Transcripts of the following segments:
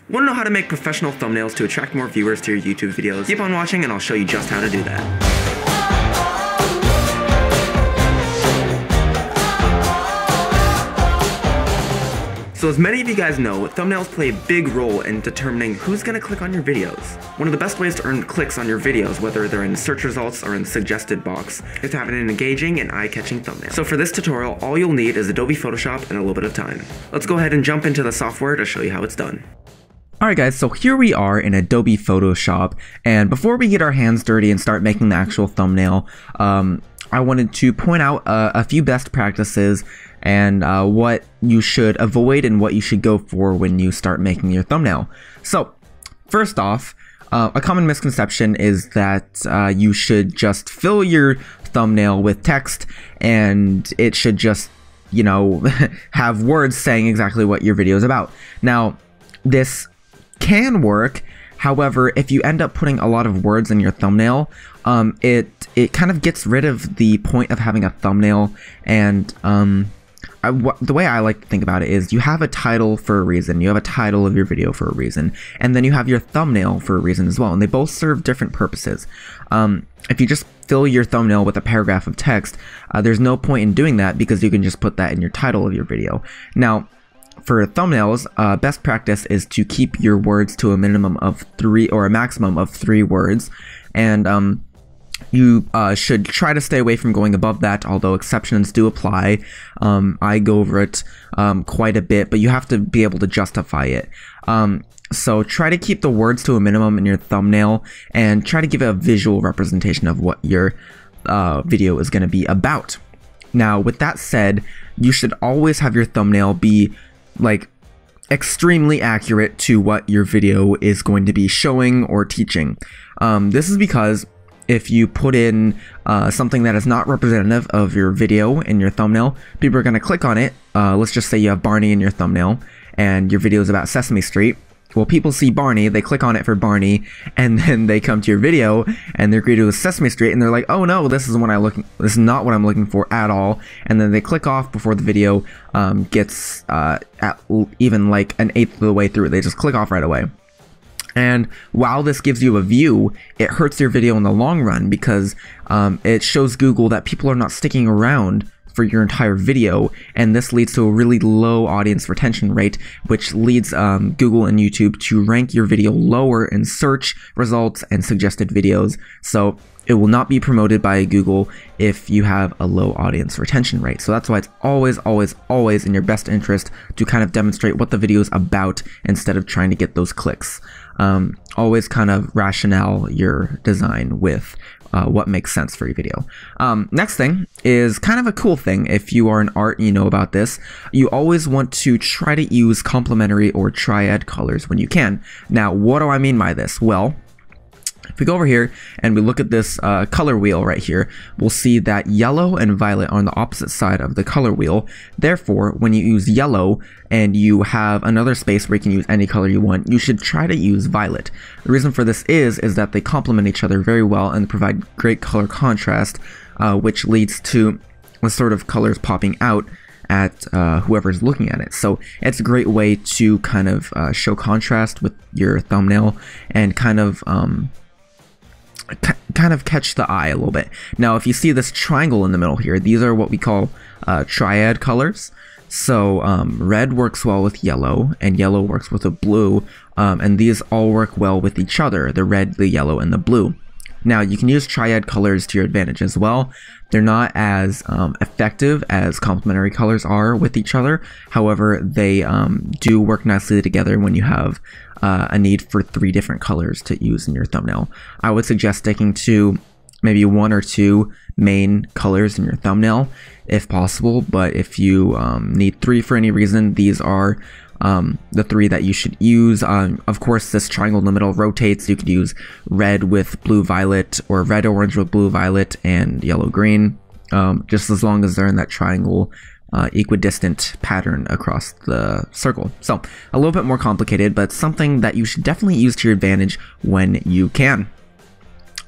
Want to know how to make professional thumbnails to attract more viewers to your YouTube videos? Keep on watching and I'll show you just how to do that. So as many of you guys know, thumbnails play a big role in determining who's going to click on your videos. One of the best ways to earn clicks on your videos, whether they're in search results or in the suggested box, is to have an engaging and eye-catching thumbnail. So for this tutorial, all you'll need is Adobe Photoshop and a little bit of time. Let's go ahead and jump into the software to show you how it's done. Alright guys, so here we are in Adobe Photoshop, and before we get our hands dirty and start making the actual thumbnail, I wanted to point out a few best practices and what you should avoid and what you should go for when you start making your thumbnail. So, first off, a common misconception is that you should just fill your thumbnail with text and it should just, you know, have words saying exactly what your video is about. Now, this can work. However, if you end up putting a lot of words in your thumbnail, it kind of gets rid of the point of having a thumbnail. And the way I like to think about it is you have a title for a reason, you have a title of your video for a reason, and then you have your thumbnail for a reason as well, and they both serve different purposes. If you just fill your thumbnail with a paragraph of text, there's no point in doing that because you can just put that in your title of your video. Now, for thumbnails, best practice is to keep your words to a minimum of 3 or a maximum of 3 words, and you should try to stay away from going above that, although exceptions do apply. I go over it quite a bit, but you have to be able to justify it. So try to keep the words to a minimum in your thumbnail and try to give a visual representation of what your video is going to be about. Now, with that said, you should always have your thumbnail be like extremely accurate to what your video is going to be showing or teaching. This is because if you put in something that is not representative of your video in your thumbnail, people are going to click on it. Let's just say you have Barney in your thumbnail and your video is about Sesame Street. Well, people see Barney, they click on it for Barney, and then they come to your video and they're greeted with Sesame Street and they're like, oh no, this is not what I'm looking for at all. And then they click off before the video gets at even like an eighth of the way through. They just click off right away. And while this gives you a view, it hurts your video in the long run because it shows Google that people are not sticking around for your entire video, and this leads to a really low audience retention rate, which leads Google and YouTube to rank your video lower in search results and suggested videos. So it will not be promoted by Google if you have a low audience retention rate. So that's why it's always in your best interest to kind of demonstrate what the video is about instead of trying to get those clicks. Always kind of rationale your design with what makes sense for your video. Next thing is kind of a cool thing. If you are an art and you know about this, you always want to try to use complementary or triad colors when you can. Now, what do I mean by this? Well, if we go over here and we look at this color wheel right here, we'll see that yellow and violet are on the opposite side of the color wheel. Therefore, when you use yellow and you have another space where you can use any color you want, you should try to use violet. The reason for this is that they complement each other very well and provide great color contrast, which leads to the sort of colors popping out at whoever's looking at it. So it's a great way to kind of show contrast with your thumbnail and kind of catch the eye a little bit. Now, if you see this triangle in the middle here, these are what we call triad colors. So red works well with yellow, and yellow works with the blue, and these all work well with each other, the red, the yellow, and the blue. Now, you can use triad colors to your advantage as well. They're not as effective as complementary colors are with each other. However, they do work nicely together when you have a need for 3 different colors to use in your thumbnail. I would suggest sticking to maybe 1 or 2 main colors in your thumbnail if possible, but if you need 3 for any reason, these are the 3 that you should use. Of course, this triangle in the middle rotates. You could use red with blue violet, or red orange with blue violet, and yellow green, just as long as they're in that triangle equidistant pattern across the circle. So a little bit more complicated, but something that you should definitely use to your advantage when you can.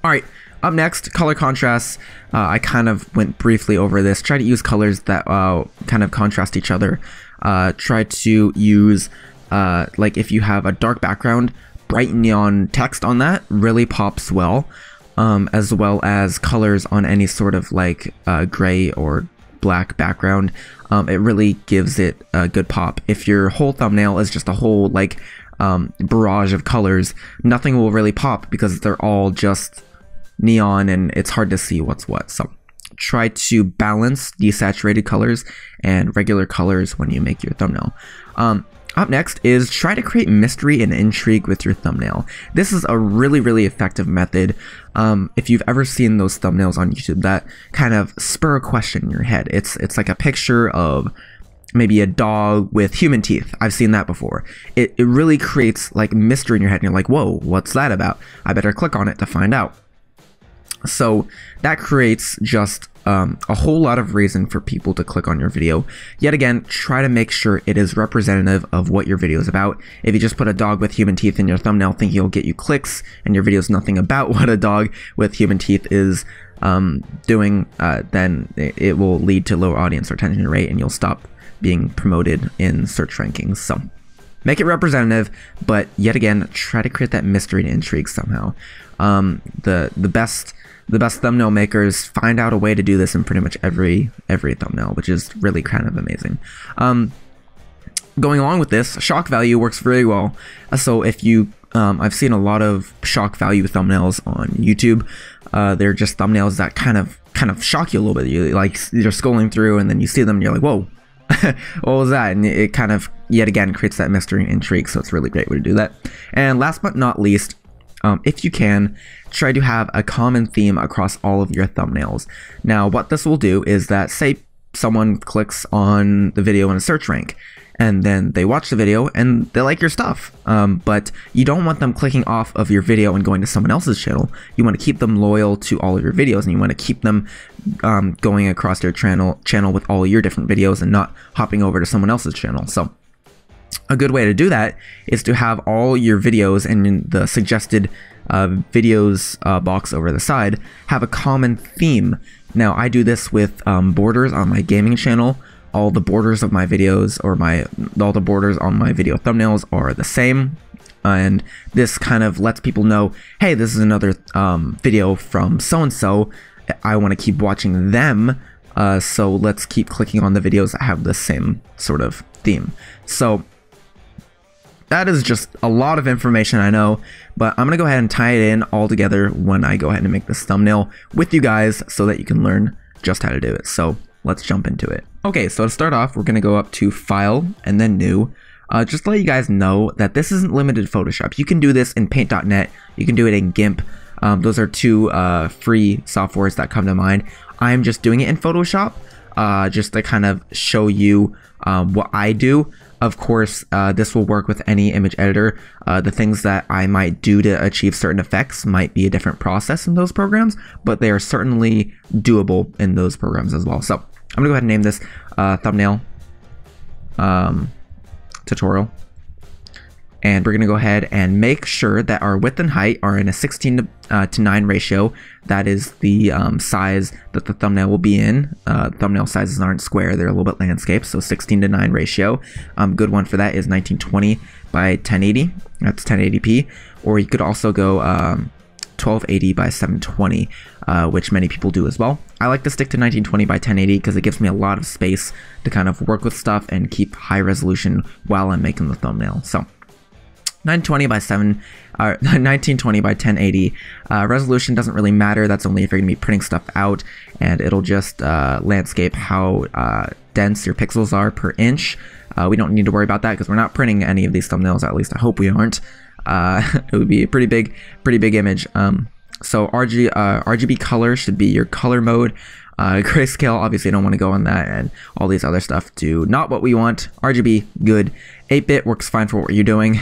Alright, up next, color contrasts. I kind of went briefly over this. Try to use colors that kind of contrast each other. Try to use like if you have a dark background, bright neon text on that really pops well, as well as colors on any sort of like gray or black background. It really gives it a good pop. If your whole thumbnail is just a whole like barrage of colors, nothing will really pop because they're all just neon and it's hard to see what's what. So try to balance desaturated colors and regular colors when you make your thumbnail. Up next is try to create mystery and intrigue with your thumbnail. This is a really effective method. If you've ever seen those thumbnails on YouTube that kind of spur a question in your head, it's like a picture of maybe a dog with human teeth. I've seen that before. It really creates like mystery in your head and you're like, whoa, what's that about? I better click on it to find out. So that creates just a whole lot of reason for people to click on your video. Yet again, try to make sure it is representative of what your video is about. If you just put a dog with human teeth in your thumbnail thinking it'll get you clicks and your video is nothing about what a dog with human teeth is doing, then it will lead to lower audience retention rate and you'll stop being promoted in search rankings. So make it representative, but yet again, try to create that mystery and intrigue somehow. The best thumbnail makers find out a way to do this in pretty much every thumbnail, which is really kind of amazing. Going along with this, shock value works very well. So if you, I've seen a lot of shock value thumbnails on YouTube. They're just thumbnails that kind of shock you a little bit. You're scrolling through and then you see them and you're like, whoa, what was that? And it kind of, yet again, creates that mystery and intrigue. So it's a really great way to do that. And last but not least, if you can, try to have a common theme across all of your thumbnails. Now, what this will do is that, say someone clicks on the video in a search rank, and then they watch the video and they like your stuff, but you don't want them clicking off of your video and going to someone else's channel. You want to keep them loyal to all of your videos, and you want to keep them going across their channel with all your different videos and not hopping over to someone else's channel. So a good way to do that is to have all your videos and in the suggested videos box over the side have a common theme. Now, I do this with borders on my gaming channel. All the borders of my videos or all the borders on my video thumbnails are the same. And this kind of lets people know, hey, this is another video from so-and-so. I want to keep watching them. So let's keep clicking on the videos that have the same sort of theme. So that is just a lot of information, I know, but I'm going to go ahead and tie it in all together when I go ahead and make this thumbnail with you guys so that you can learn just how to do it. So let's jump into it. Okay, so to start off, we're going to go up to File and then New. Just to let you guys know that this isn't limited to Photoshop. You can do this in Paint.net. You can do it in GIMP. Those are two free softwares that come to mind. I'm just doing it in Photoshop just to kind of show you what I do. Of course, this will work with any image editor. The things that I might do to achieve certain effects might be a different process in those programs, but they are certainly doable in those programs as well. So I'm gonna go ahead and name this thumbnail tutorial. And we're going to go ahead and make sure that our width and height are in a 16 to 9 ratio. That is the size that the thumbnail will be in. Thumbnail sizes aren't square, they're a little bit landscape, so 16 to 9 ratio. Good one for that is 1920 by 1080. That's 1080p. Or you could also go 1280 by 720, which many people do as well. I like to stick to 1920 by 1080 because it gives me a lot of space to kind of work with stuff and keep high resolution while I'm making the thumbnail. So 1920 by 1080. Resolution doesn't really matter. That's only if you're going to be printing stuff out, and it'll just landscape how dense your pixels are per inch. We don't need to worry about that because we're not printing any of these thumbnails. At least I hope we aren't. It would be a pretty big image. So RGB color should be your color mode. Grayscale, obviously I don't want to go on that, and all these other stuff do not what we want. RGB, good. 8-bit works fine for what you're doing.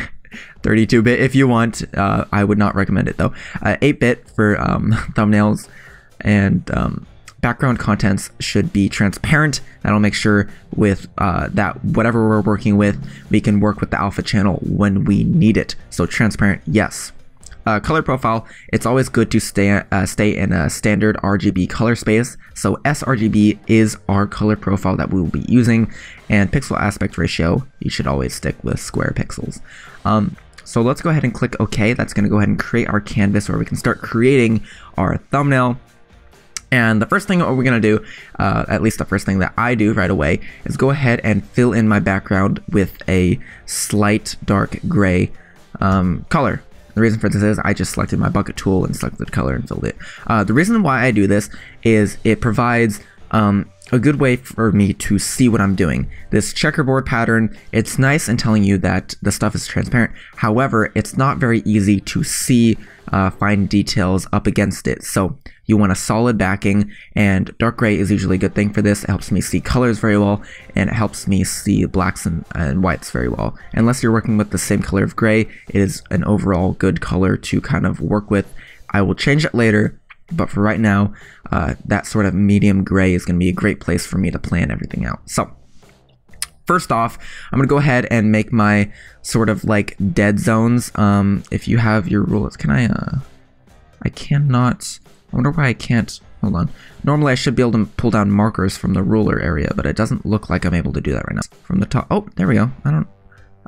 32-bit if you want. I would not recommend it though. 8-bit for thumbnails, and background contents should be transparent. That'll make sure with that whatever we're working with, we can work with the alpha channel when we need it. So transparent, yes. color profile, it's always good to stay in a standard RGB color space. So sRGB is our color profile that we will be using, and pixel aspect ratio, you should always stick with square pixels. So let's go ahead and click OK. That's going to go ahead and create our canvas where we can start creating our thumbnail. And the first thing we're going to do, at least the first thing that I do right away, is go ahead and fill in my background with a slight dark gray color. The reason for this is I just selected my bucket tool and selected the color and filled it. The reason why I do this is it provides a good way for me to see what I'm doing. This checkerboard pattern, it's nice in telling you that the stuff is transparent. However, it's not very easy to see fine details up against it. So you want a solid backing, and dark gray is usually a good thing for this. It helps me see colors very well, and it helps me see blacks and whites very well. Unless you're working with the same color of gray, it is an overall good color to kind of work with. I will change it later, but for right now, that sort of medium gray is going to be a great place for me to plan everything out. So first off, I'm going to go ahead and make my sort of like dead zones. If you have your rulers, can I cannot, I wonder why I can't, hold on. Normally I should be able to pull down markers from the ruler area, but it doesn't look like I'm able to do that right now. From the top, oh, there we go.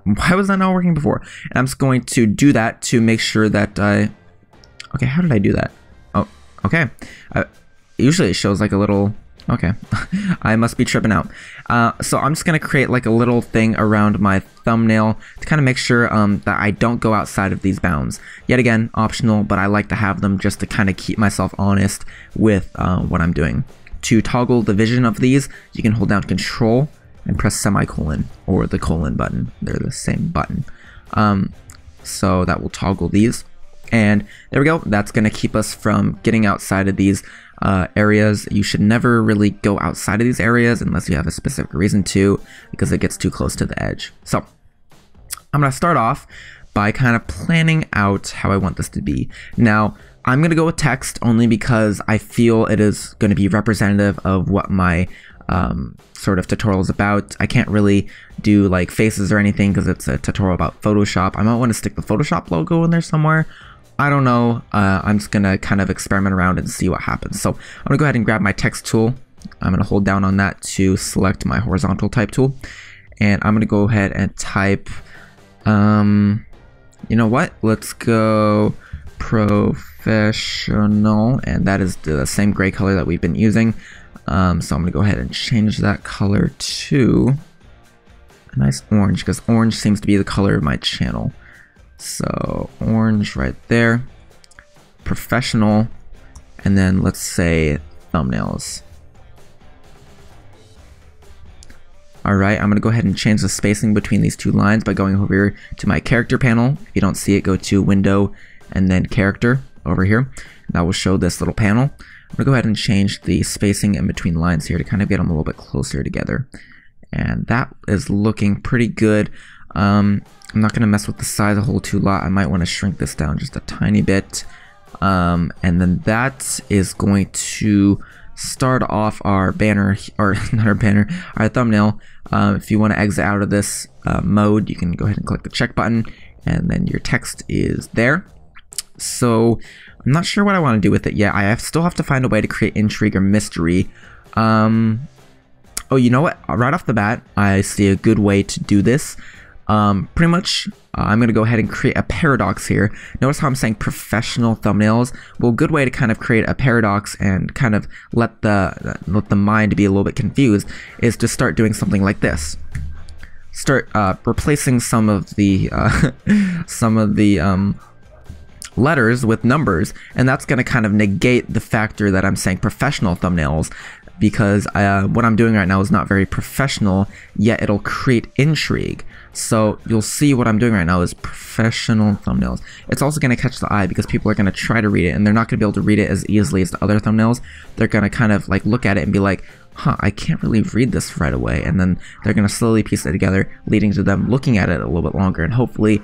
Why was that not working before? And I'm just going to do that to make sure that okay, how did I do that? Oh, okay. Usually it shows like a little, okay. I must be tripping out. So I'm just going to create like a little thing around my thumbnail to kind of make sure that I don't go outside of these bounds. Yet again, optional, but I like to have them just to kind of keep myself honest with what I'm doing. To toggle the vision of these, you can hold down Control and press semicolon or the colon button. They're the same button. So that will toggle these. And there we go. That's going to keep us from getting outside of these areas. You should never really go outside of these areas unless you have a specific reason to, because it gets too close to the edge. So I'm going to start off by kind of planning out how I want this to be. Now, I'm going to go with text only because I feel it is going to be representative of what my sort of tutorial is about. I can't really do like faces or anything because it's a tutorial about Photoshop. I might want to stick the Photoshop logo in there somewhere. I don't know. I'm just gonna kind of experiment around and see what happens. So I'm gonna go ahead and grab my text tool. I'm gonna hold down on that to select my horizontal type tool, and I'm gonna go ahead and type you know what, let's go professional, and that is the same gray color that we've been using. So I'm gonna go ahead and change that color to a nice orange, because orange seems to be the color of my channel. So orange right there, professional, and then let's say thumbnails. Alright, I'm going to go ahead and change the spacing between these two lines by going over here to my character panel. If you don't see it, go to window and then character over here. That will show this little panel. I'm going to go ahead and change the spacing in between lines here to kind of get them a little bit closer together. And that is looking pretty good. I'm not going to mess with the size a whole lot. I might want to shrink this down just a tiny bit. And then that is going to start off our banner, or not our banner, our thumbnail. If you want to exit out of this mode, you can go ahead and click the check button, and then your text is there. So I'm not sure what I want to do with it yet. I still have to find a way to create intrigue or mystery. Oh, you know what? Right off the bat, I see a good way to do this. Pretty much, I'm going to go ahead and create a paradox here. Notice how I'm saying professional thumbnails? Well, a good way to kind of create a paradox and kind of let the mind be a little bit confused is to start doing something like this. Start replacing some of the letters with numbers, and that's going to kind of negate the factor that I'm saying professional thumbnails, because what I'm doing right now is not very professional, yet it'll create intrigue. So you'll see what I'm doing right now is professional thumbnails. It's also going to catch the eye because people are going to try to read it, and they're not going to be able to read it as easily as the other thumbnails. They're going to kind of like look at it and be like, huh, I can't really read this right away. And then they're going to slowly piece it together, leading to them looking at it a little bit longer and hopefully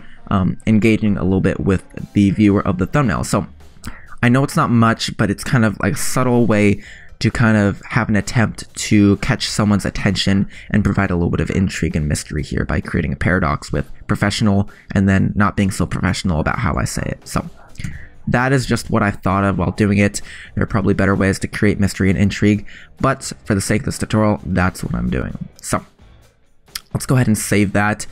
engaging a little bit with the viewer of the thumbnail. So I know it's not much, but it's kind of like a subtle way to kind of have an attempt to catch someone's attention and provide a little bit of intrigue and mystery here by creating a paradox with professional and then not being so professional about how I say it. So that is just what I thought of while doing it. There are probably better ways to create mystery and intrigue, but for the sake of this tutorial, that's what I'm doing. So let's go ahead and save that.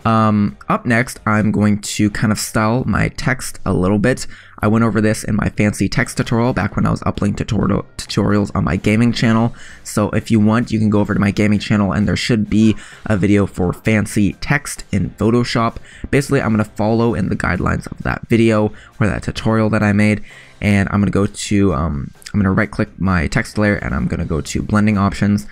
Up next, I'm going to kind of style my text a little bit. I went over this in my fancy text tutorial back when I was uploading tutorials on my gaming channel. So if you want, you can go over to my gaming channel and there should be a video for fancy text in Photoshop. Basically, I'm going to follow in the guidelines of that video or that tutorial that I made. And I'm going to go to, I'm going to right click my text layer and I'm going to go to blending options.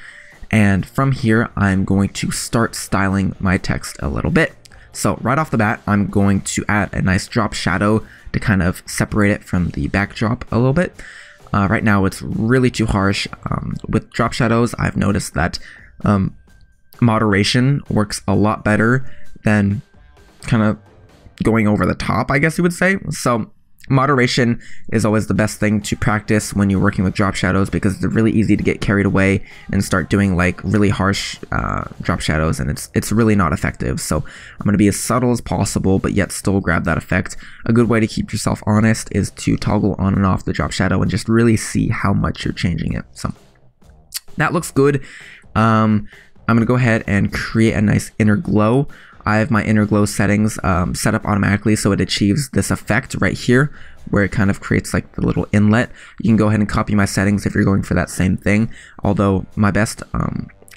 And from here, I'm going to start styling my text a little bit. So right off the bat, I'm going to add a nice drop shadow to kind of separate it from the backdrop a little bit. Right now, it's really too harsh. With drop shadows, I've noticed that moderation works a lot better than kind of going over the top, I guess you would say. So moderation is always the best thing to practice when you're working with drop shadows, because they're really easy to get carried away and start doing like really harsh drop shadows, and it's really not effective. So I'm going to be as subtle as possible but yet still grab that effect. A good way to keep yourself honest is to toggle on and off the drop shadow and just really see how much you're changing it. So that looks good. I'm going to go ahead and create a nice inner glow. I have my inner glow settings set up automatically so it achieves this effect right here where it kind of creates like the little inlet. You can go ahead and copy my settings if you're going for that same thing, although my best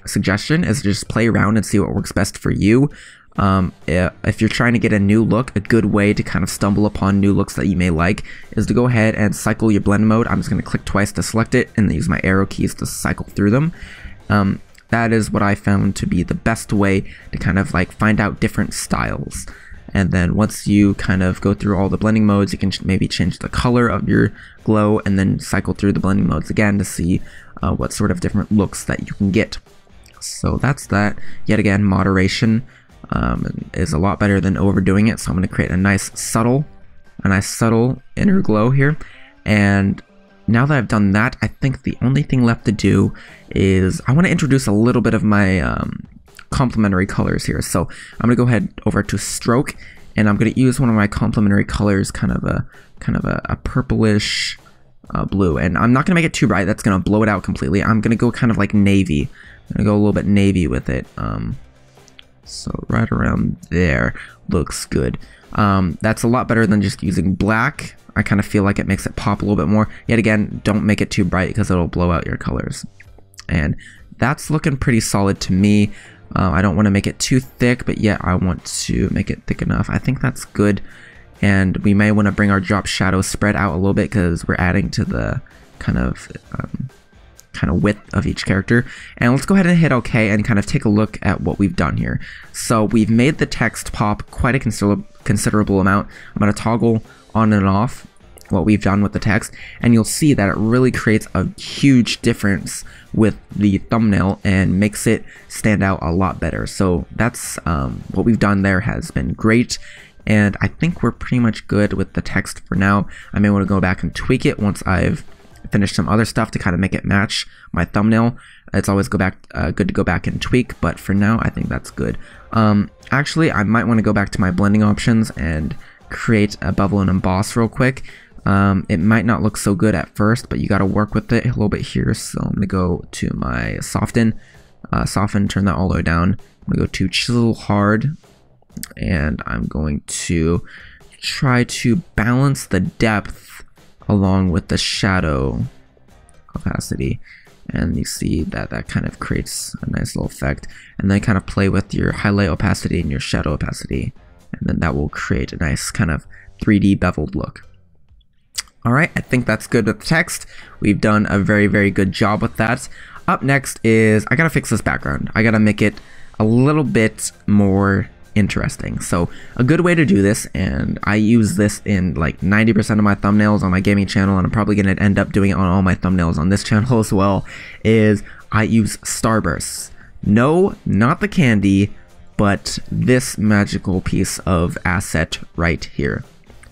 suggestion is to just play around and see what works best for you. If you're trying to get a new look, a good way to kind of stumble upon new looks that you may like is to go ahead and cycle your blend mode. I'm just going to click twice to select it and then use my arrow keys to cycle through them. That is what I found to be the best way to kind of like find out different styles. And then once you kind of go through all the blending modes, you can maybe change the color of your glow and then cycle through the blending modes again to see what sort of different looks that you can get. So that's that. Yet again, moderation is a lot better than overdoing it. So I'm going to create a nice subtle inner glow here. And now that I've done that, I think the only thing left to do is I want to introduce a little bit of my complementary colors here. So I'm going to go ahead over to stroke, and I'm going to use one of my complementary colors, kind of a purplish blue. And I'm not going to make it too bright. That's going to blow it out completely. I'm going to go kind of like navy. I'm going to go a little bit navy with it. So right around there looks good. That's a lot better than just using black. I kind of feel like it makes it pop a little bit more. Yet again, don't make it too bright because it'll blow out your colors. And that's looking pretty solid to me. I don't want to make it too thick, but yet I want to make it thick enough. I think that's good. And we may want to bring our drop shadow spread out a little bit because we're adding to the kind of width of each character. And let's go ahead and hit OK and kind of take a look at what we've done here. So we've made the text pop quite a considerable amount. I'm going to toggle on and off what we've done with the text, and you'll see that it really creates a huge difference with the thumbnail and makes it stand out a lot better. So that's what we've done there has been great, and I think we're pretty much good with the text for now. I may want to go back and tweak it once I've finished some other stuff to kind of make it match my thumbnail. It's always good to go back and tweak, but for now I think that's good. Actually, I might want to go back to my blending options and create a bevel and emboss real quick. It might not look so good at first, but you got to work with it a little bit here. So I'm going to go to my soften, turn that all the way down. I'm going to go to chisel hard, and I'm going to try to balance the depth along with the shadow opacity. And you see that that kind of creates a nice little effect. And then kind of play with your highlight opacity and your shadow opacity. And then that will create a nice kind of 3D beveled look. Alright, I think that's good with the text. We've done a very, very good job with that. Up next is, I gotta fix this background. I gotta make it a little bit more interesting. So a good way to do this, and I use this in like 90% of my thumbnails on my gaming channel, and I'm probably gonna end up doing it on all my thumbnails on this channel as well, is I use Starburst. No, not the candy, but this magical piece of asset right here.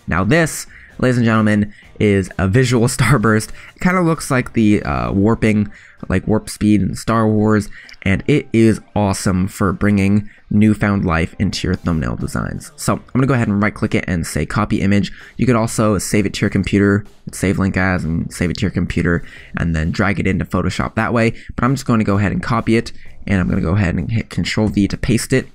Now this, ladies and gentlemen, is a visual starburst. It kind of looks like the warping, like warp speed in Star Wars, and it is awesome for bringing newfound life into your thumbnail designs. So I'm gonna go ahead and right click it and say copy image. You could also save it to your computer, save link as, and save it to your computer, and then drag it into Photoshop that way. But I'm just going to go ahead and copy it, and I'm going to go ahead and hit Control V to paste it.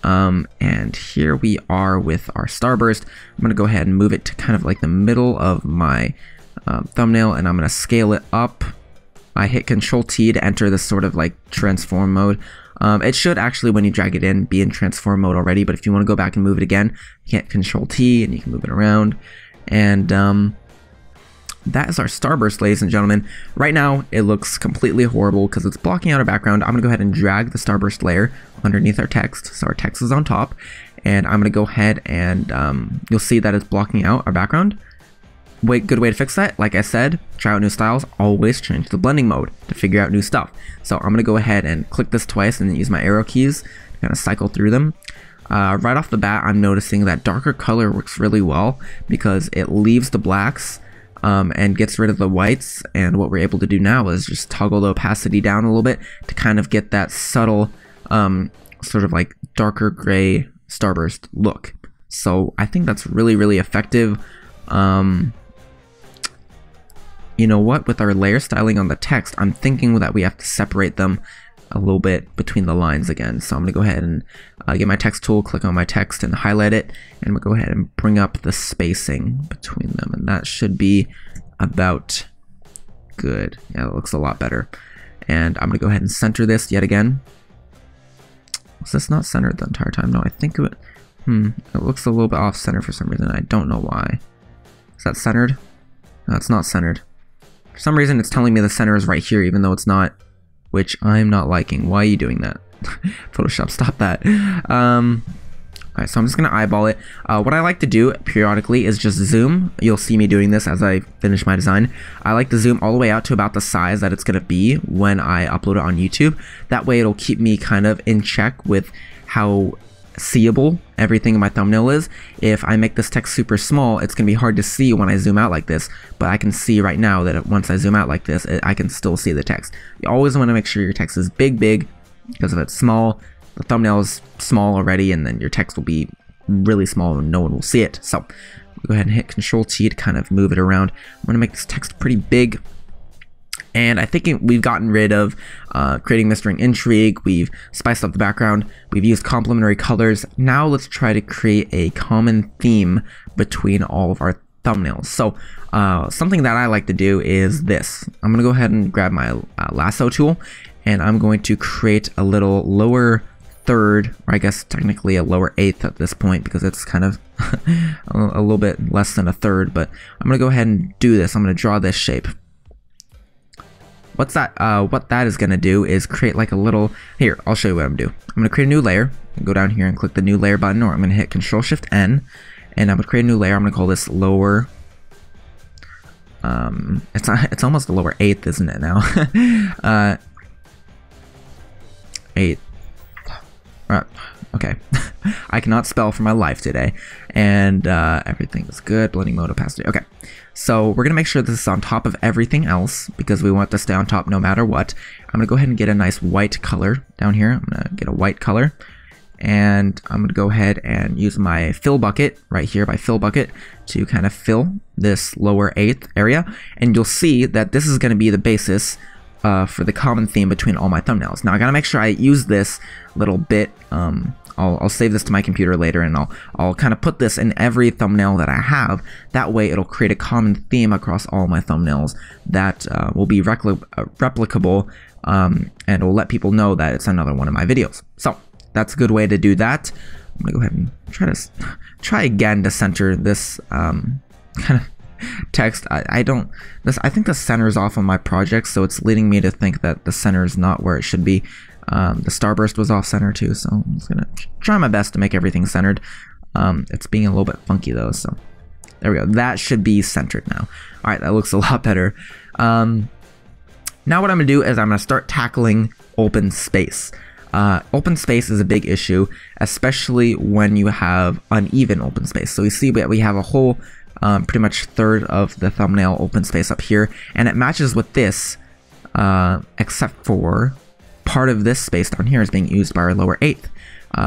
And here we are with our starburst. I'm going to go ahead and move it to kind of like the middle of my thumbnail, and I'm going to scale it up. I hit Control T to enter this sort of like transform mode. It should actually, when you drag it in, be in transform mode already, but if you want to go back and move it again, you hit Control T and you can move it around. And that is our starburst, ladies and gentlemen. Right now, it looks completely horrible because it's blocking out our background. I'm going to go ahead and drag the starburst layer underneath our text, so our text is on top. And I'm going to go ahead and you'll see that it's blocking out our background. Good way to fix that, like I said, try out new styles, always change the blending mode to figure out new stuff. So I'm going to go ahead and click this twice and then use my arrow keys to kind of cycle through them. Right off the bat, I'm noticing that darker color works really well because it leaves the blacks and gets rid of the whites. And what we're able to do now is just toggle the opacity down a little bit to kind of get that subtle sort of like darker gray starburst look. So I think that's really, really effective. You know what, with our layer styling on the text, I'm thinking that we have to separate them a little bit between the lines again. So I'm going to go ahead and get my text tool, click on my text and highlight it, and I'm going to go ahead and bring up the spacing between them, and that should be about good. Yeah, it looks a lot better. And I'm going to go ahead and center this yet again. Was this not centered the entire time? No, I think it looks a little bit off center for some reason. I don't know why. Is that centered? No, it's not centered. For some reason, it's telling me the center is right here, even though it's not, which I'm not liking. Why are you doing that? Photoshop, stop that. Alright, so I'm just going to eyeball it. What I like to do periodically is just zoom. You'll see me doing this as I finish my design. I like to zoom all the way out to about the size that it's going to be when I upload it on YouTube. That way it'll keep me kind of in check with how seeable everything in my thumbnail is. If I make this text super small, it's going to be hard to see when I zoom out like this, but I can see right now that once I zoom out like this, I can still see the text. You always want to make sure your text is big, because if it's small, the thumbnail is small already, and then your text will be really small and no one will see it. So go ahead and hit Control T to kind of move it around. I'm going to make this text pretty big. And I think we've gotten rid of creating mystery and intrigue. We've spiced up the background. We've used complementary colors. Now let's try to create a common theme between all of our thumbnails. So something that I like to do is this. I'm going to go ahead and grab my lasso tool, and I'm going to create a little lower third, or I guess technically a lower eighth at this point because it's kind of a little bit less than a third. But I'm going to go ahead and do this. I'm going to draw this shape. What that is going to do is create like a little, here, I'll show you what I'm going to do. I'm going to create a new layer, go down here and click the new layer button, or I'm going to hit Control Shift N, and I'm going to create a new layer. I'm going to call this lower, it's almost a lower eighth, isn't it now? Eighth. Okay. I cannot spell for my life today, and everything is good. Blending mode, opacity. Okay, so we're gonna make sure this is on top of everything else because we want to stay on top no matter what. I'm gonna go ahead and get a nice white color down here. I'm gonna get a white color, and I'm gonna go ahead and use my fill bucket right here by fill bucket to kind of fill this lower eighth area, and you'll see that this is gonna be the basis for the common theme between all my thumbnails. Now I gotta make sure I use this little bit. I'll save this to my computer later, and I'll kind of put this in every thumbnail that I have. That way it'll create a common theme across all my thumbnails that will be replicable, and it'll let people know that it's another one of my videos. So that's a good way to do that. I'm gonna go ahead and try again to center this kind of text. I think the center is off on my project, so it's leading me to think that the center is not where it should be. The starburst was off center too, so I'm just gonna try my best to make everything centered. It's being a little bit funky though, so there we go. That should be centered now. All right, that looks a lot better. Now what I'm gonna do is I'm gonna start tackling open space. Open space is a big issue, especially when you have uneven open space. So you see that we have a whole pretty much third of the thumbnail open space up here, and it matches with this, except for part of this space down here is being used by our lower eighth.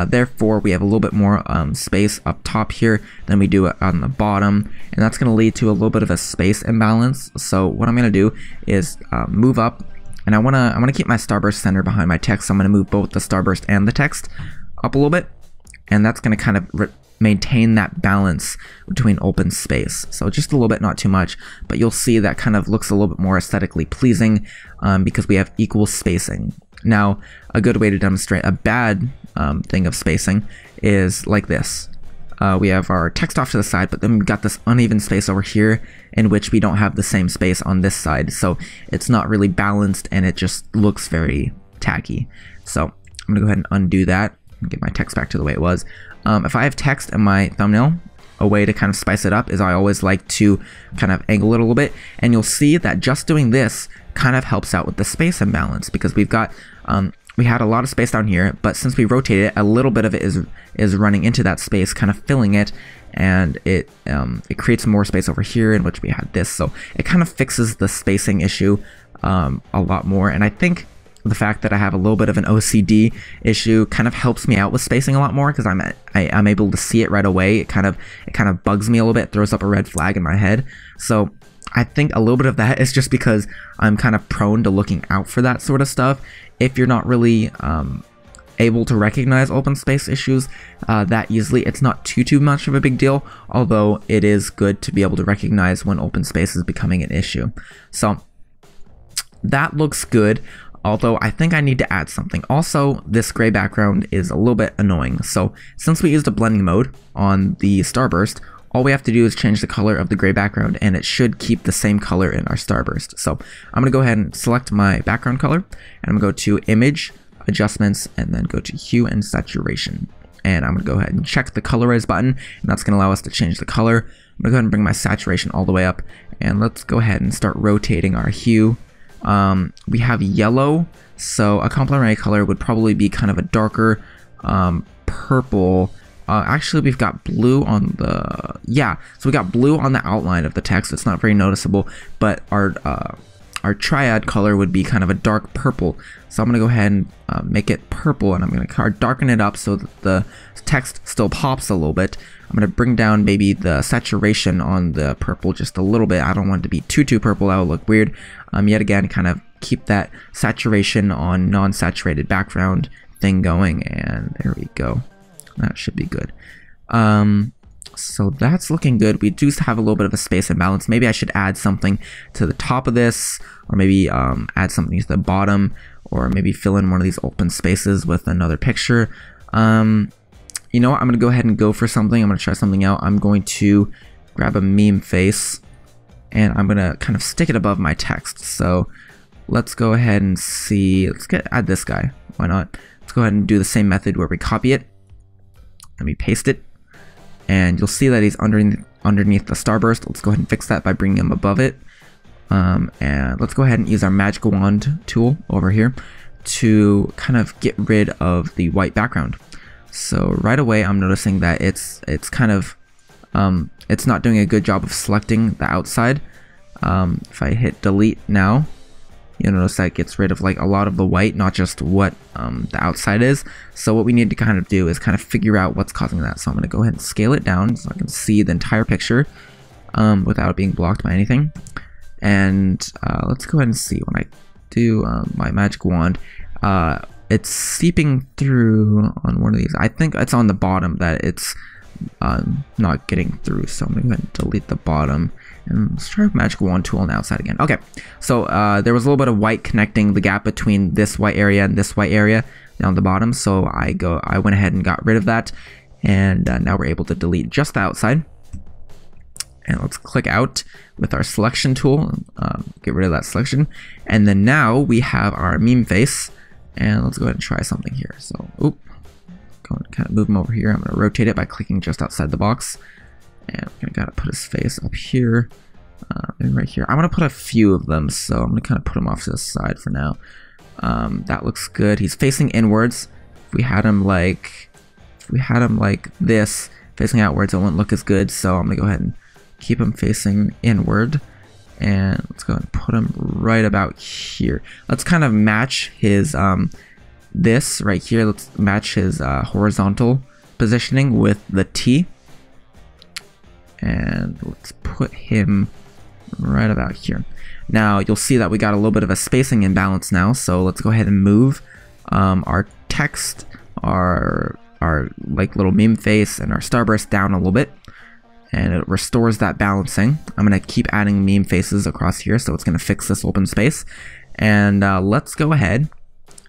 Therefore, we have a little bit more space up top here than we do on the bottom, and that's going to lead to a little bit of a space imbalance. So what I'm going to do is move up, and I want to keep my Starburst center behind my text. So I'm going to move both the Starburst and the text up a little bit, and that's going to kind of maintain that balance between open space. So just a little bit, not too much, but you'll see that kind of looks a little bit more aesthetically pleasing because we have equal spacing. Now, a good way to demonstrate a bad thing of spacing is like this. We have our text off to the side, but then we've got this uneven space over here in which we don't have the same space on this side. So it's not really balanced and it just looks very tacky. So I'm gonna go ahead and undo that and get my text back to the way it was. If I have text in my thumbnail, a way to kind of spice it up is I always like to kind of angle it a little bit, and you'll see that just doing this kind of helps out with the space imbalance, because we've got we had a lot of space down here, but since we rotate it, a little bit of it is running into that space, kind of filling it, and it creates more space over here in which we had this. So it kind of fixes the spacing issue a lot more, and I think the fact that I have a little bit of an OCD issue kind of helps me out with spacing a lot more, because I'm able to see it right away. It kind of bugs me a little bit, throws up a red flag in my head. So I think a little bit of that is just because I'm kind of prone to looking out for that sort of stuff. If you're not really able to recognize open space issues that easily, it's not too much of a big deal, although it is good to be able to recognize when open space is becoming an issue. So that looks good, although I think I need to add something. Also, this gray background is a little bit annoying. So since we used a blending mode on the Starburst, all we have to do is change the color of the gray background, and it should keep the same color in our Starburst. So I'm going to go ahead and select my background color, and I'm going to go to Image, Adjustments, and then go to Hue and Saturation. And I'm going to go ahead and check the Colorize button, and that's going to allow us to change the color. I'm going to go ahead and bring my saturation all the way up, and let's go ahead and start rotating our hue. We have yellow, so a complementary color would probably be kind of a darker purple. Actually, we've got blue on the, so we got blue on the outline of the text. It's not very noticeable, but our triad color would be kind of a dark purple. So I'm gonna go ahead and make it purple, and I'm gonna darken it up so that the text still pops a little bit. I'm gonna bring down maybe the saturation on the purple just a little bit. I don't want it to be too purple, that would look weird. Yet again, kind of keep that saturation on non-saturated background thing going, and there we go. That should be good. So that's looking good. We do have a little bit of a space imbalance. Maybe I should add something to the top of this, or maybe add something to the bottom, or maybe fill in one of these open spaces with another picture. You know what? I'm gonna go ahead and go for something. I'm gonna try something out. I'm going to grab a meme face, and I'm gonna kind of stick it above my text. So let's go ahead and see. Add this guy. Why not? Let's go ahead and do the same method where we copy it. Let me paste it, and you'll see that he's underneath the Starburst. Let's go ahead and fix that by bringing him above it. And let's go ahead and use our magic wand tool over here to kind of get rid of the white background. So right away, I'm noticing that it's kind of it's not doing a good job of selecting the outside. If I hit delete now, you'll notice that it gets rid of like a lot of the white, not just what the outside is. So what we need to kind of do is kind of figure out what's causing that. So I'm going to go ahead and scale it down so I can see the entire picture without it being blocked by anything. And let's go ahead and see when I do my magic wand. It's seeping through on one of these. I think it's on the bottom that it's not getting through. So I'm going to go ahead and delete the bottom. And let's try magic wand tool on the outside again. Okay, so there was a little bit of white connecting the gap between this white area and this white area down the bottom. So I went ahead and got rid of that, and now we're able to delete just the outside. And let's click out with our selection tool, get rid of that selection, and then now we have our meme face. And let's go ahead and try something here. So, go and kind of move him over here. I'm going to rotate it by clicking just outside the box. And I'm gonna put his face up here, and right here. I'm gonna put a few of them, so I'm gonna kind of put him off to the side for now. That looks good. He's facing inwards, we had him like this, facing outwards, it wouldn't look as good. So I'm gonna go ahead and keep him facing inward, and let's go ahead and put him right about here. Let's kind of match his this right here. Let's match his horizontal positioning with the T, and let's put him right about here. Now you'll see that we got a little bit of a spacing imbalance now, so let's go ahead and move our text, our like little meme face, and our starburst down a little bit, and it restores that balancing. I'm gonna keep adding meme faces across here, so it's gonna fix this open space. And let's go ahead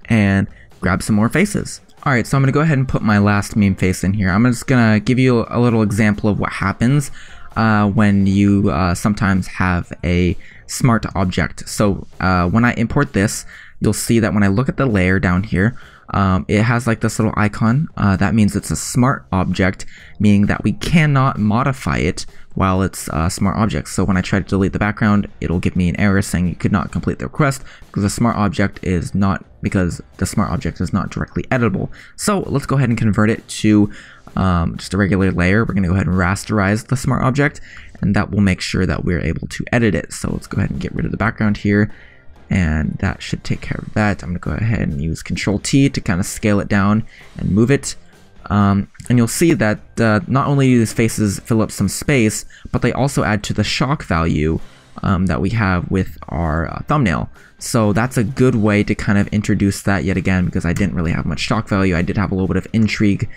and grab some more faces. Alright, so I'm gonna go ahead and put my last meme face in here. I'm just gonna give you a little example of what happens when you sometimes have a smart object. So when I import this, you'll see that when I look at the layer down here, it has like this little icon. That means it's a smart object, meaning that we cannot modify it while it's a smart object. So when I try to delete the background, it'll give me an error saying you could not complete the request because the smart object is not directly editable. So let's go ahead and convert it to just a regular layer. We're gonna go ahead and rasterize the smart object, and that will make sure that we're able to edit it. So let's go ahead and get rid of the background here, and that should take care of that. I'm gonna go ahead and use Control T to kind of scale it down and move it. And you'll see that not only do these faces fill up some space, but they also add to the shock value that we have with our thumbnail. So that's a good way to kind of introduce that yet again, because I didn't really have much shock value. I did have a little bit of intrigue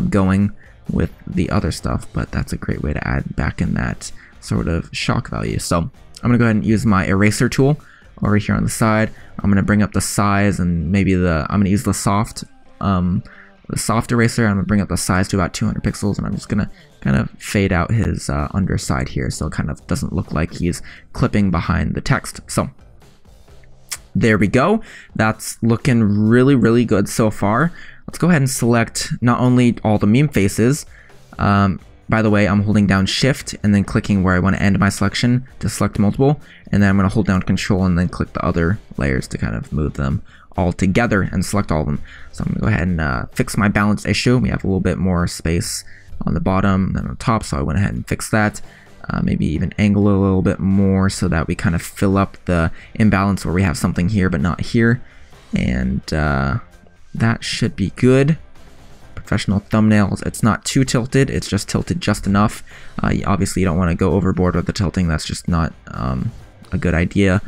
going with the other stuff, but that's a great way to add back in that sort of shock value. So I'm gonna go ahead and use my eraser tool over here on the side. I'm gonna bring up the size, and maybe I'm gonna use the soft eraser. I'm gonna bring up the size to about 200 pixels, and I'm just gonna kind of fade out his underside here, so it kind of doesn't look like he's clipping behind the text. So there we go. That's looking really, really good so far. Let's go ahead and select not only all the meme faces. By the way, I'm holding down Shift and then clicking where I want to end my selection to select multiple, and then I'm going to hold down Control and then click the other layers to kind of move them all together and select all of them. So I'm going to go ahead and fix my balance issue. We have a little bit more space on the bottom than on top, so I went ahead and fixed that. Maybe even angle it a little bit more so that we kind of fill up the imbalance where we have something here but not here. And that should be good. Professional thumbnails, it's not too tilted, it's just tilted just enough. Obviously you don't want to go overboard with the tilting, that's just not a good idea,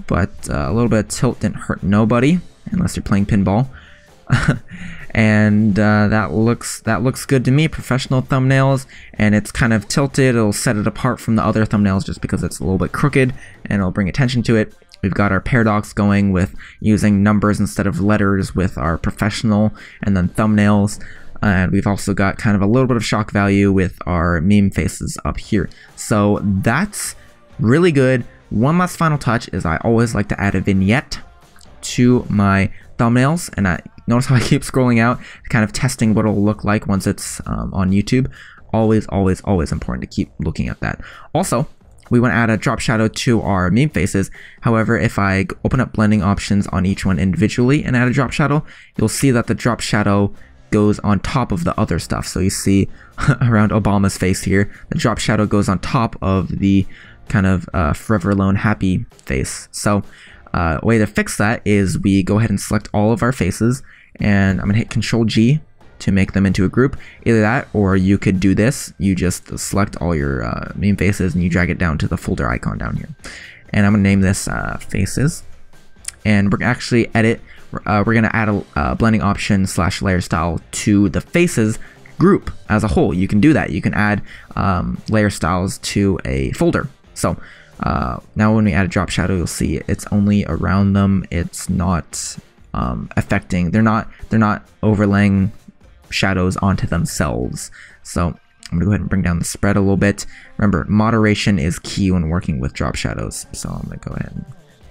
but a little bit of tilt didn't hurt nobody unless you're playing pinball. And that looks good to me. Professional thumbnails, and it's kind of tilted. It'll set it apart from the other thumbnails just because it's a little bit crooked, and it'll bring attention to it. We've got our paradox going with using numbers instead of letters with our professional and then thumbnails. And we've also got kind of a little bit of shock value with our meme faces up here. So that's really good. One last final touch is I always like to add a vignette to my thumbnails, and notice how I keep scrolling out, kind of testing what it'll look like once it's on YouTube. Always important to keep looking at that. Also, we want to add a drop shadow to our meme faces. However, if I open up blending options on each one individually and add a drop shadow, you'll see that the drop shadow goes on top of the other stuff. So you see around Obama's face here, the drop shadow goes on top of the kind of forever alone happy face. So a way to fix that is we go ahead and select all of our faces, and I'm gonna hit Control G to make them into a group. Either that, or you could do this. You just select all your meme faces and you drag it down to the folder icon down here. And I'm gonna name this faces. And we're gonna actually edit. We're gonna add a blending option / layer style to the faces group as a whole. You can do that. You can add layer styles to a folder. So now when we add a drop shadow, you'll see it's only around them. It's not affecting. They're not overlaying shadows onto themselves. So I'm gonna go ahead and bring down the spread a little bit. Remember, moderation is key when working with drop shadows. So I'm gonna go ahead and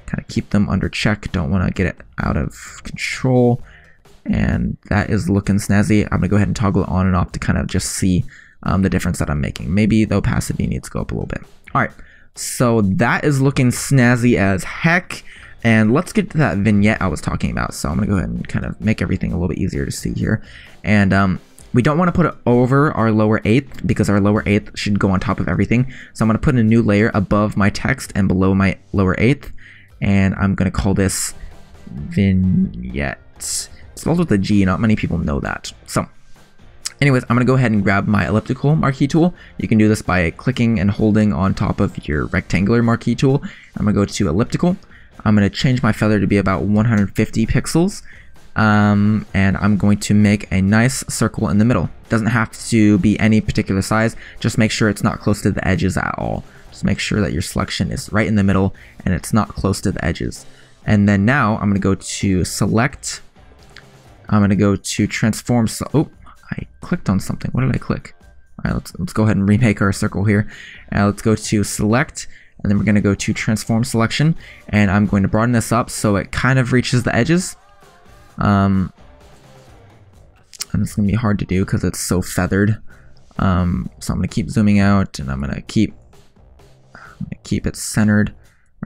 kind of keep them under check. Don't want to get it out of control. And that is looking snazzy. I'm gonna go ahead and toggle it on and off to kind of just see the difference that I'm making. Maybe the opacity needs to go up a little bit. All right, so that is looking snazzy as heck. And let's get to that vignette I was talking about. So I'm gonna go ahead and kind of make everything a little bit easier to see here. And we don't want to put it over our lower eighth because our lower eighth should go on top of everything. So I'm gonna put a new layer above my text and below my lower eighth, and I'm gonna call this vignette. It's spelled with a G. Not many people know that. So anyways, I'm gonna go ahead and grab my elliptical marquee tool. You can do this by clicking and holding on top of your rectangular marquee tool. I'm gonna go to elliptical. I'm going to change my feather to be about 150 pixels, and I'm going to make a nice circle in the middle. Doesn't have to be any particular size, just make sure it's not close to the edges at all. Just make sure that your selection is right in the middle and it's not close to the edges. And then now I'm going to go to select, I'm going to go to transform, oh, I clicked on something. What did I click? All right, let's go ahead and remake our circle here. Let's go to select, and then we're going to go to transform selection, and I'm going to broaden this up so it kind of reaches the edges. And it's going to be hard to do because it's so feathered. So I'm going to keep zooming out, and I'm going to keep it centered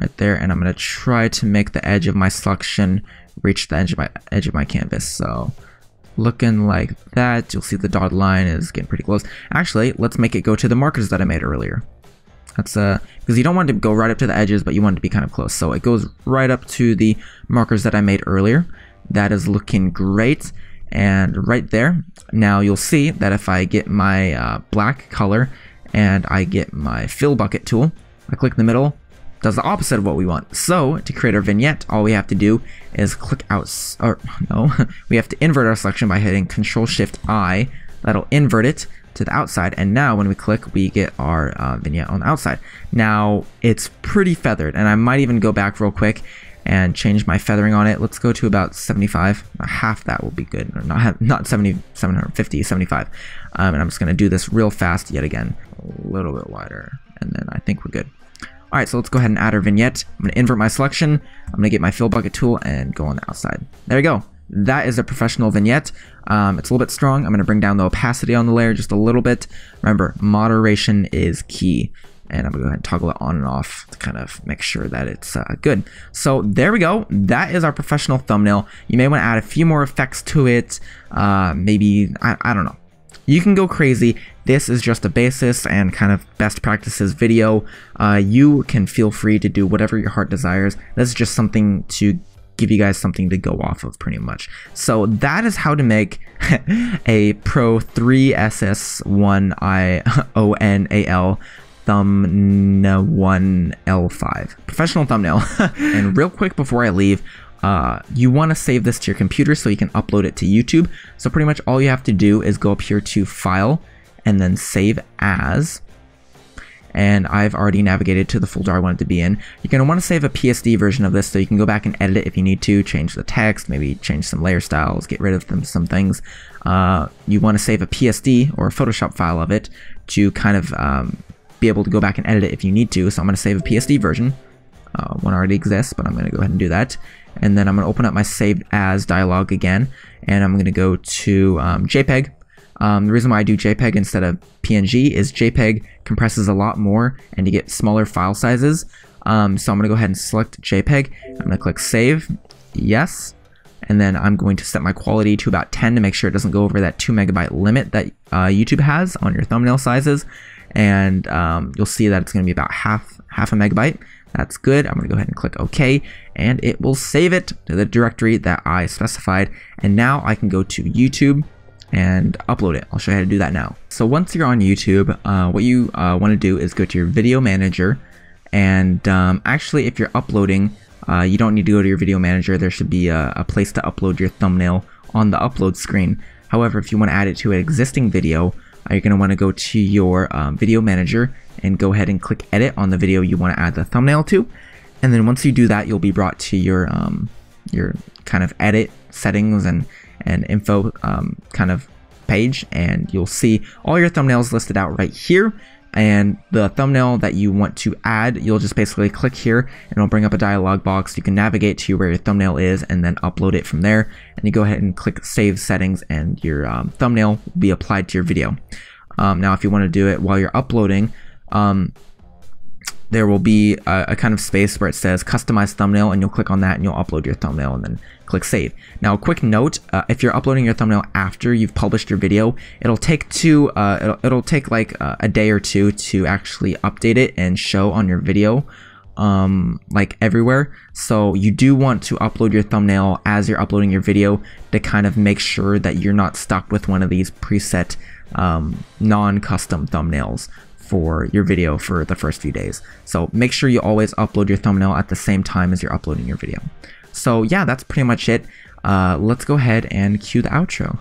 right there, and I'm going to try to make the edge of my selection reach the edge of my canvas. So looking like that, you'll see the dotted line is getting pretty close. Actually, let's make it go to the markers that I made earlier. That's because you don't want it to go right up to the edges, but you want it to be kind of close. So it goes right up to the markers that I made earlier. That is looking great. And right there, now you'll see that if I get my black color and I get my fill bucket tool, I click in the middle, does the opposite of what we want. So to create our vignette, all we have to do is click out, or no, we have to invert our selection by hitting Control-Shift-I. That'll invert it to the outside, and now when we click, we get our vignette on the outside. Now it's pretty feathered, and I might even go back real quick and change my feathering on it. Let's go to about 75. Half that will be good, or not 70, 750, 75. And I'm just going to do this real fast yet again, a little bit wider, and then I think we're good. All right, so let's go ahead and add our vignette. I'm going to invert my selection. I'm going to get my fill bucket tool and go on the outside. There we go. That is a professional vignette. It's a little bit strong. I'm going to bring down the opacity on the layer just a little bit. Remember, moderation is key. And I'm going to go ahead and toggle it on and off to kind of make sure that it's good. So there we go. That is our professional thumbnail. You may want to add a few more effects to it. Maybe, I don't know. You can go crazy. This is just a basis and kind of best practices video. You can feel free to do whatever your heart desires. This is just something to give you guys something to go off of pretty much. So that is how to make a Pro 3SS1IONAL thumbnail 1L5 professional thumbnail. And real quick before I leave, you want to save this to your computer so you can upload it to YouTube. So pretty much all you have to do is go up here to File and then Save As. And I've already navigated to the folder I want it to be in. You're going to want to save a PSD version of this so you can go back and edit it if you need to, change the text, maybe change some layer styles, get rid of some things. You want to save a PSD or a Photoshop file of it to kind of be able to go back and edit it if you need to. So I'm going to save a PSD version. One already exists, but I'm going to go ahead and do that. And then I'm going to open up my Saved As dialog again, and I'm going to go to JPEG. The reason why I do JPEG instead of PNG is JPEG compresses a lot more and you get smaller file sizes. So I'm going to go ahead and select JPEG. I'm going to click Save, yes, and then I'm going to set my quality to about 10 to make sure it doesn't go over that 2 megabyte limit that YouTube has on your thumbnail sizes. And you'll see that it's going to be about half a megabyte. That's good. I'm going to go ahead and click OK, and it will save it to the directory that I specified. And now I can go to YouTube and upload it. I'll show you how to do that now. So once you're on YouTube, what you want to do is go to your video manager, and actually if you're uploading, you don't need to go to your video manager. There should be a place to upload your thumbnail on the upload screen. However, if you want to add it to an existing video, you're going to want to go to your video manager and go ahead and click edit on the video you want to add the thumbnail to. And then once you do that, you'll be brought to your kind of edit settings and info kind of page, and you'll see all your thumbnails listed out right here. And the thumbnail that you want to add, you'll just basically click here and it'll bring up a dialog box. You can navigate to where your thumbnail is and then upload it from there. And you go ahead and click Save Settings, and your thumbnail will be applied to your video. Now if you want to do it while you're uploading, there will be a kind of space where it says customize thumbnail, and you'll click on that and you'll upload your thumbnail and then click save. Now, a quick note, if you're uploading your thumbnail after you've published your video, it'll take like a day or two to actually update it and show on your video, like everywhere. So you do want to upload your thumbnail as you're uploading your video to kind of make sure that you're not stuck with one of these preset non-custom thumbnails for your video for the first few days. So make sure you always upload your thumbnail at the same time as you're uploading your video. So yeah, that's pretty much it. Let's go ahead and cue the outro.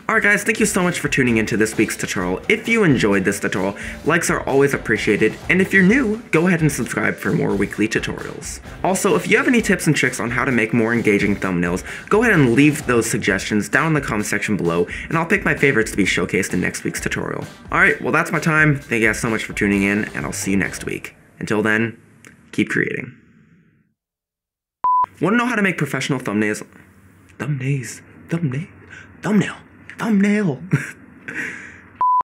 Alright guys, thank you so much for tuning into this week's tutorial. If you enjoyed this tutorial, likes are always appreciated, and if you're new, go ahead and subscribe for more weekly tutorials. Also, if you have any tips and tricks on how to make more engaging thumbnails, go ahead and leave those suggestions down in the comment section below, and I'll pick my favorites to be showcased in next week's tutorial. Alright, well that's my time. Thank you guys so much for tuning in, and I'll see you next week. Until then, keep creating. Want to know how to make professional thumbnails? Thumbnail.